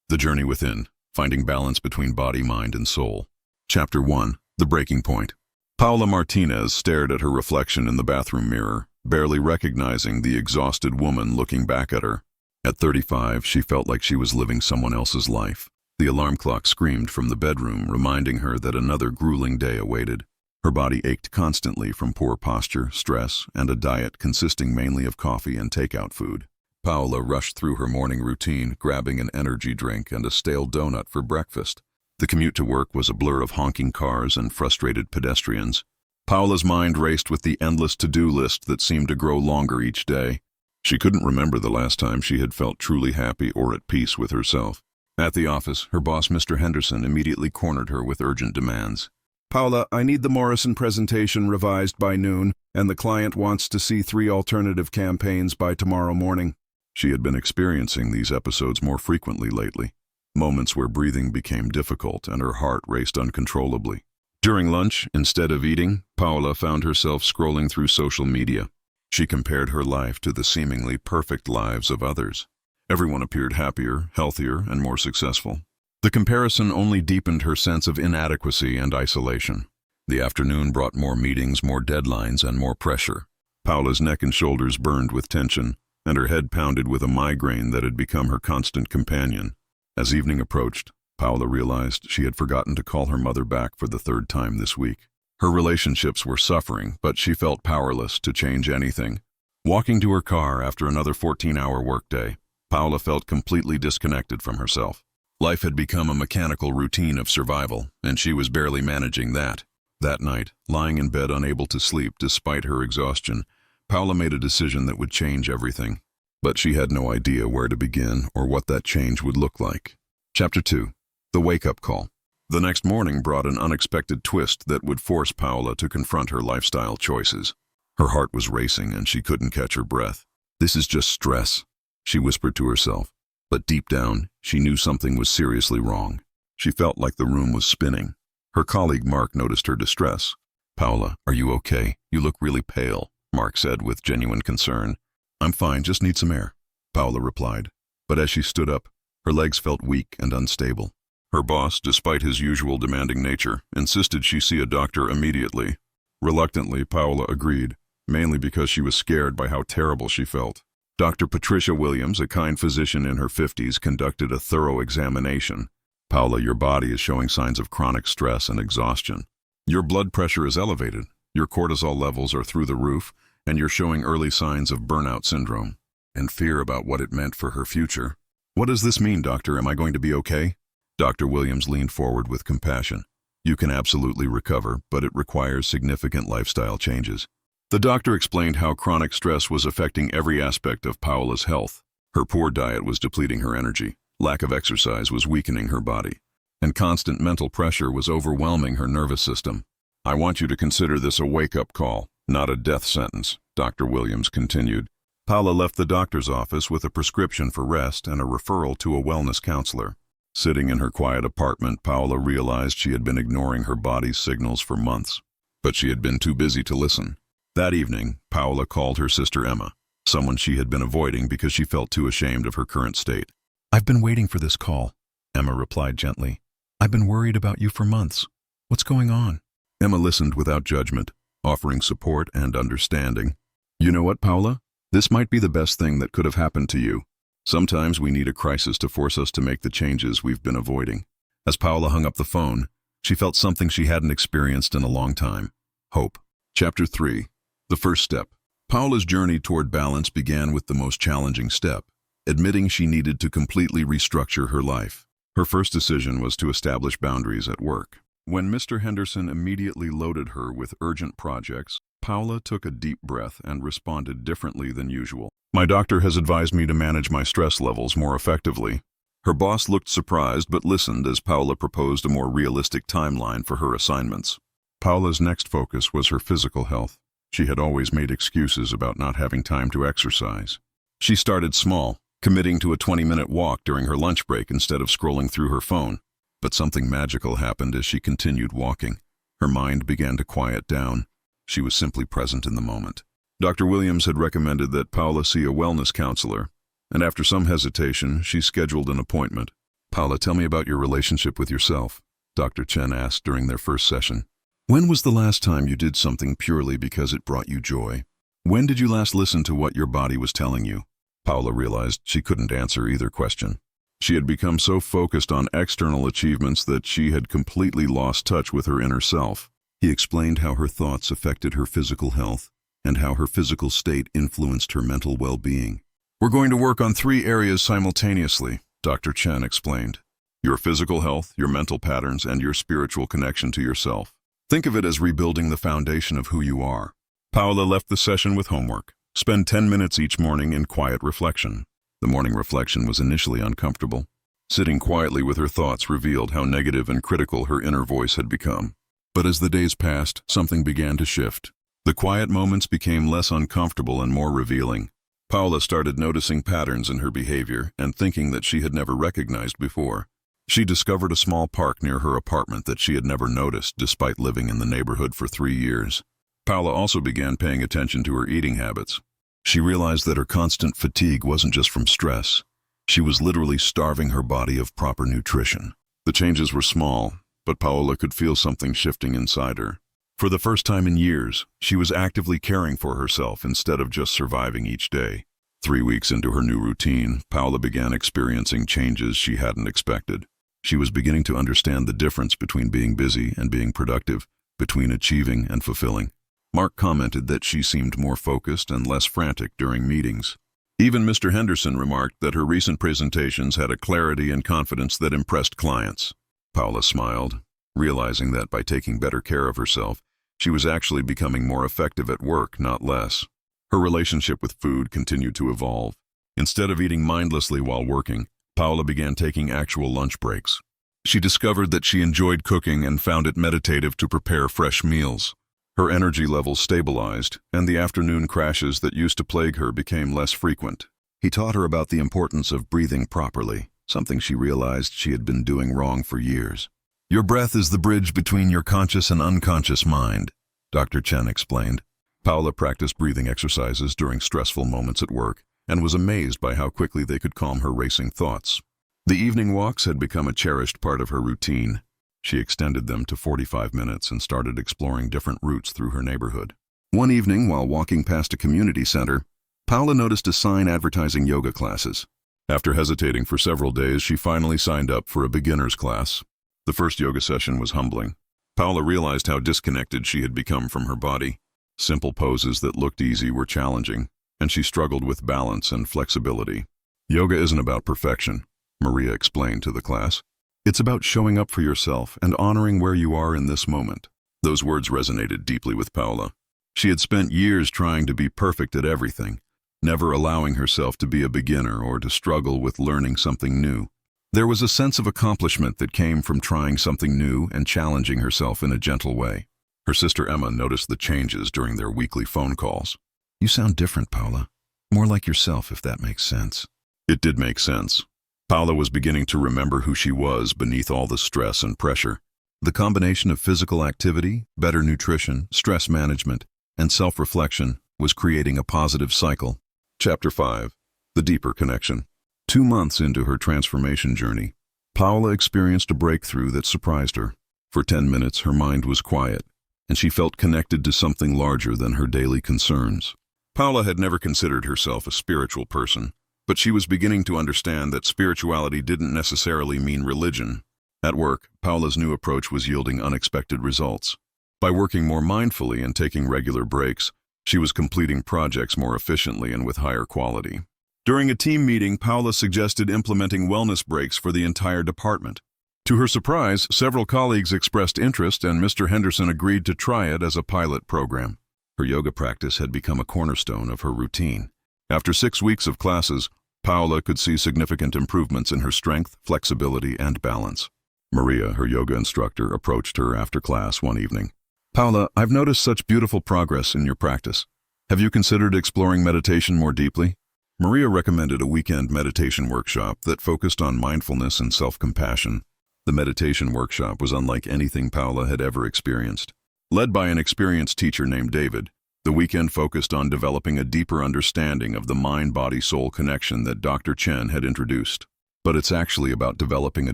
The Journey Within, Finding Balance Between Body, Mind, and Soul. Chapter 1, The Breaking Point. Paola Martinez stared at her reflection in the bathroom mirror, barely recognizing the exhausted woman looking back at her. At 35, she felt like she was living someone else's life. The alarm clock screamed from the bedroom, reminding her that another grueling day awaited. Her body ached constantly from poor posture, stress, and a diet consisting mainly of coffee and takeout food. Paola rushed through her morning routine, grabbing an energy drink and a stale donut for breakfast. The commute to work was a blur of honking cars and frustrated pedestrians. Paola's mind raced with the endless to-do list that seemed to grow longer each day. She couldn't remember the last time she had felt truly happy or at peace with herself. At the office, her boss, Mr. Henderson, immediately cornered her with urgent demands. Paola, I need the Morrison presentation revised by noon, and the client wants to see 3 alternative campaigns by tomorrow morning. She had been experiencing these episodes more frequently lately, moments where breathing became difficult and her heart raced uncontrollably. During lunch, instead of eating, Paola found herself scrolling through social media. She compared her life to the seemingly perfect lives of others. Everyone appeared happier, healthier, and more successful. The comparison only deepened her sense of inadequacy and isolation. The afternoon brought more meetings, more deadlines, and more pressure. Paola's neck and shoulders burned with tension, and her head pounded with a migraine that had become her constant companion. As evening approached, Paola realized she had forgotten to call her mother back for the 3rd time this week. Her relationships were suffering, but she felt powerless to change anything. Walking to her car after another 14-hour workday, Paola felt completely disconnected from herself. Life had become a mechanical routine of survival, and she was barely managing that. That night, lying in bed unable to sleep despite her exhaustion, Paola made a decision that would change everything. But she had no idea where to begin or what that change would look like. Chapter 2, The Wake-Up Call. The next morning brought an unexpected twist that would force Paola to confront her lifestyle choices. Her heart was racing and she couldn't catch her breath. "This is just stress," she whispered to herself. But deep down, she knew something was seriously wrong. She felt like the room was spinning. Her colleague Mark noticed her distress. "Paola, are you okay? You look really pale," Mark said with genuine concern. "I'm fine, just need some air," Paola replied. But as she stood up, her legs felt weak and unstable. Her boss, despite his usual demanding nature, insisted she see a doctor immediately. Reluctantly, Paola agreed, mainly because she was scared by how terrible she felt. Dr. Patricia Williams, a kind physician in her 50s, conducted a thorough examination. "Paola, your body is showing signs of chronic stress and exhaustion. Your blood pressure is elevated, your cortisol levels are through the roof, and you're showing early signs of burnout syndrome," and fear about what it meant for her future. "What does this mean, doctor? Am I going to be okay?" Dr. Williams leaned forward with compassion. "You can absolutely recover, but it requires significant lifestyle changes." The doctor explained how chronic stress was affecting every aspect of Paola's health. Her poor diet was depleting her energy, lack of exercise was weakening her body, and constant mental pressure was overwhelming her nervous system. "I want you to consider this a wake-up call, not a death sentence," Dr. Williams continued. Paola left the doctor's office with a prescription for rest and a referral to a wellness counselor. Sitting in her quiet apartment, Paola realized she had been ignoring her body's signals for months, but she had been too busy to listen. That evening, Paola called her sister Emma, someone she had been avoiding because she felt too ashamed of her current state. "I've been waiting for this call," Emma replied gently. "I've been worried about you for months. What's going on?" Emma listened without judgment, offering support and understanding. "You know what, Paola? This might be the best thing that could have happened to you. Sometimes we need a crisis to force us to make the changes we've been avoiding." As Paola hung up the phone, she felt something she hadn't experienced in a long time: hope. Chapter 3, The First Step. Paola's journey toward balance began with the most challenging step, admitting she needed to completely restructure her life. Her first decision was to establish boundaries at work. When Mr. Henderson immediately loaded her with urgent projects, Paola took a deep breath and responded differently than usual. "My doctor has advised me to manage my stress levels more effectively." Her boss looked surprised but listened as Paola proposed a more realistic timeline for her assignments. Paola's next focus was her physical health. She had always made excuses about not having time to exercise. She started small, committing to a 20-minute walk during her lunch break instead of scrolling through her phone. But something magical happened as she continued walking. Her mind began to quiet down. She was simply present in the moment. Dr. Williams had recommended that Paola see a wellness counselor, and after some hesitation, she scheduled an appointment. Paola, tell me about your relationship with yourself, Dr. Chen asked during their first session. When was the last time you did something purely because it brought you joy? When did you last listen to what your body was telling you? Paola realized she couldn't answer either question. She had become so focused on external achievements that she had completely lost touch with her inner self. He explained how her thoughts affected her physical health and how her physical state influenced her mental well-being. We're going to work on 3 areas simultaneously, Dr. Chen explained. Your physical health, your mental patterns, and your spiritual connection to yourself. Think of it as rebuilding the foundation of who you are. Paola left the session with homework. Spend 10 minutes each morning in quiet reflection. The morning reflection was initially uncomfortable. Sitting quietly with her thoughts revealed how negative and critical her inner voice had become. But as the days passed, something began to shift. The quiet moments became less uncomfortable and more revealing. Paola started noticing patterns in her behavior and thinking that she had never recognized before. She discovered a small park near her apartment that she had never noticed despite living in the neighborhood for 3 years. Paola also began paying attention to her eating habits. She realized that her constant fatigue wasn't just from stress. She was literally starving her body of proper nutrition. The changes were small, but Paola could feel something shifting inside her. For the first time in years, she was actively caring for herself instead of just surviving each day. 3 weeks into her new routine, Paola began experiencing changes she hadn't expected. She was beginning to understand the difference between being busy and being productive, between achieving and fulfilling. Mark commented that she seemed more focused and less frantic during meetings. Even Mr. Henderson remarked that her recent presentations had a clarity and confidence that impressed clients. Paola smiled, realizing that by taking better care of herself, she was actually becoming more effective at work, not less. Her relationship with food continued to evolve. Instead of eating mindlessly while working, Paola began taking actual lunch breaks. She discovered that she enjoyed cooking and found it meditative to prepare fresh meals. Her energy levels stabilized, and the afternoon crashes that used to plague her became less frequent. He taught her about the importance of breathing properly, something she realized she had been doing wrong for years. Your breath is the bridge between your conscious and unconscious mind, Dr. Chen explained. Paola practiced breathing exercises during stressful moments at work and was amazed by how quickly they could calm her racing thoughts. The evening walks had become a cherished part of her routine. She extended them to 45 minutes and started exploring different routes through her neighborhood. One evening, while walking past a community center, Paola noticed a sign advertising yoga classes. After hesitating for several days, she finally signed up for a beginner's class. The first yoga session was humbling. Paola realized how disconnected she had become from her body. Simple poses that looked easy were challenging, and she struggled with balance and flexibility. Yoga isn't about perfection, Maria explained to the class. It's about showing up for yourself and honoring where you are in this moment. Those words resonated deeply with Paola. She had spent years trying to be perfect at everything, never allowing herself to be a beginner or to struggle with learning something new. There was a sense of accomplishment that came from trying something new and challenging herself in a gentle way. Her sister Emma noticed the changes during their weekly phone calls. You sound different, Paola. More like yourself, if that makes sense. It did make sense. Paola was beginning to remember who she was beneath all the stress and pressure. The combination of physical activity, better nutrition, stress management, and self-reflection was creating a positive cycle. Chapter 5. The Deeper Connection. 2 months into her transformation journey, Paola experienced a breakthrough that surprised her. For 10 minutes, her mind was quiet, and she felt connected to something larger than her daily concerns. Paola had never considered herself a spiritual person, but she was beginning to understand that spirituality didn't necessarily mean religion. At work, Paola's new approach was yielding unexpected results. By working more mindfully and taking regular breaks, she was completing projects more efficiently and with higher quality. During a team meeting, Paola suggested implementing wellness breaks for the entire department. To her surprise, several colleagues expressed interest, and Mr. Henderson agreed to try it as a pilot program. Her yoga practice had become a cornerstone of her routine. After 6 weeks of classes, Paola could see significant improvements in her strength, flexibility, and balance. Maria, her yoga instructor, approached her after class one evening. Paola, I've noticed such beautiful progress in your practice. Have you considered exploring meditation more deeply? Maria recommended a weekend meditation workshop that focused on mindfulness and self-compassion. The meditation workshop was unlike anything Paola had ever experienced. Led by an experienced teacher named David, the weekend focused on developing a deeper understanding of the mind-body-soul connection that Dr. Chen had introduced. But it's actually about developing a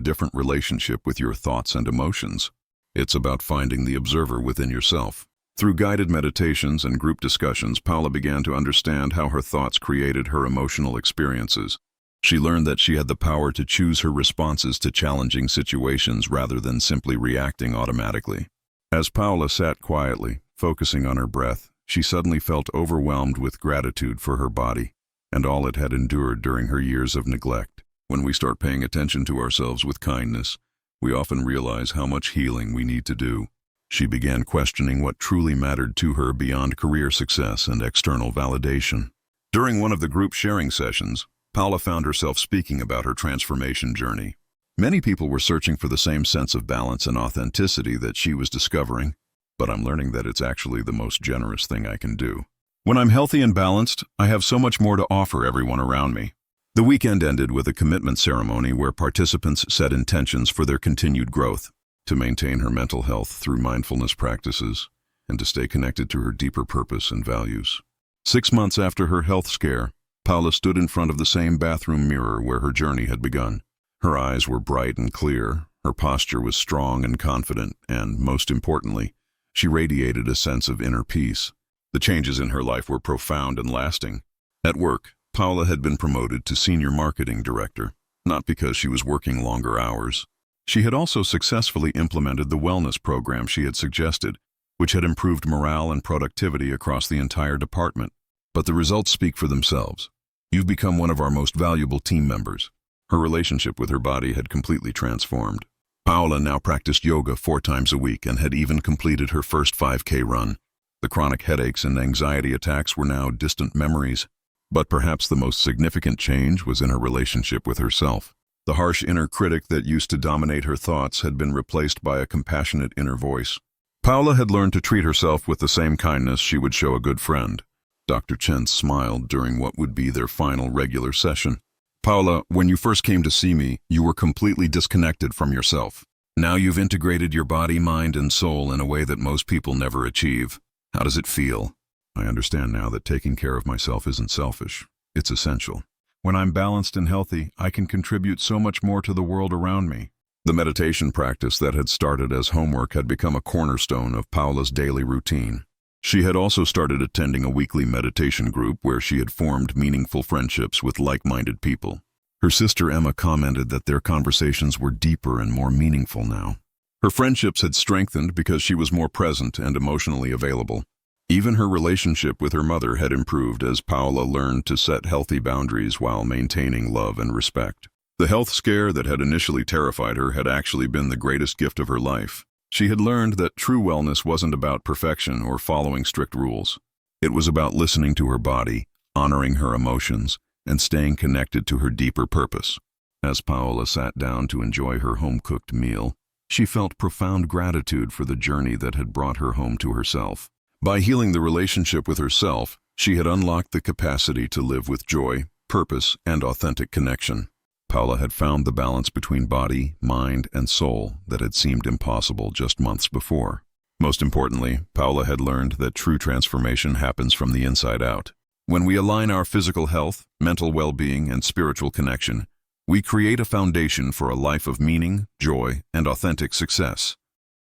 different relationship with your thoughts and emotions. It's about finding the observer within yourself. Through guided meditations and group discussions, Paola began to understand how her thoughts created her emotional experiences. She learned that she had the power to choose her responses to challenging situations rather than simply reacting automatically. As Paola sat quietly, focusing on her breath, she suddenly felt overwhelmed with gratitude for her body and all it had endured during her years of neglect. When we start paying attention to ourselves with kindness, we often realize how much healing we need to do. She began questioning what truly mattered to her beyond career success and external validation. During one of the group sharing sessions, Paola found herself speaking about her transformation journey. Many people were searching for the same sense of balance and authenticity that she was discovering, but I'm learning that it's actually the most generous thing I can do. When I'm healthy and balanced, I have so much more to offer everyone around me. The weekend ended with a commitment ceremony where participants set intentions for their continued growth, to maintain her mental health through mindfulness practices, and to stay connected to her deeper purpose and values. 6 months after her health scare, Paola stood in front of the same bathroom mirror where her journey had begun. Her eyes were bright and clear, her posture was strong and confident, and, most importantly, she radiated a sense of inner peace. The changes in her life were profound and lasting. At work, Paola had been promoted to senior marketing director, not because she was working longer hours. She had also successfully implemented the wellness program she had suggested, which had improved morale and productivity across the entire department. But the results speak for themselves. You've become one of our most valuable team members. Her relationship with her body had completely transformed. Paola now practiced yoga 4 times a week and had even completed her first 5K run. The chronic headaches and anxiety attacks were now distant memories. But perhaps the most significant change was in her relationship with herself. The harsh inner critic that used to dominate her thoughts had been replaced by a compassionate inner voice. Paola had learned to treat herself with the same kindness she would show a good friend. Dr. Chen smiled during what would be their final regular session. Paola, when you first came to see me, you were completely disconnected from yourself. Now you've integrated your body, mind, and soul in a way that most people never achieve. How does it feel? I understand now that taking care of myself isn't selfish. It's essential. When I'm balanced and healthy, I can contribute so much more to the world around me. The meditation practice that had started as homework had become a cornerstone of Paola's daily routine. She had also started attending a weekly meditation group where she had formed meaningful friendships with like-minded people. Her sister Emma commented that their conversations were deeper and more meaningful now. Her friendships had strengthened because she was more present and emotionally available. Even her relationship with her mother had improved as Paola learned to set healthy boundaries while maintaining love and respect. The health scare that had initially terrified her had actually been the greatest gift of her life. She had learned that true wellness wasn't about perfection or following strict rules. It was about listening to her body, honoring her emotions, and staying connected to her deeper purpose. As Paola sat down to enjoy her home-cooked meal, she felt profound gratitude for the journey that had brought her home to herself. By healing the relationship with herself, she had unlocked the capacity to live with joy, purpose, and authentic connection. Paola had found the balance between body, mind, and soul that had seemed impossible just months before. Most importantly, Paola had learned that true transformation happens from the inside out. When we align our physical health, mental well-being, and spiritual connection, we create a foundation for a life of meaning, joy, and authentic success.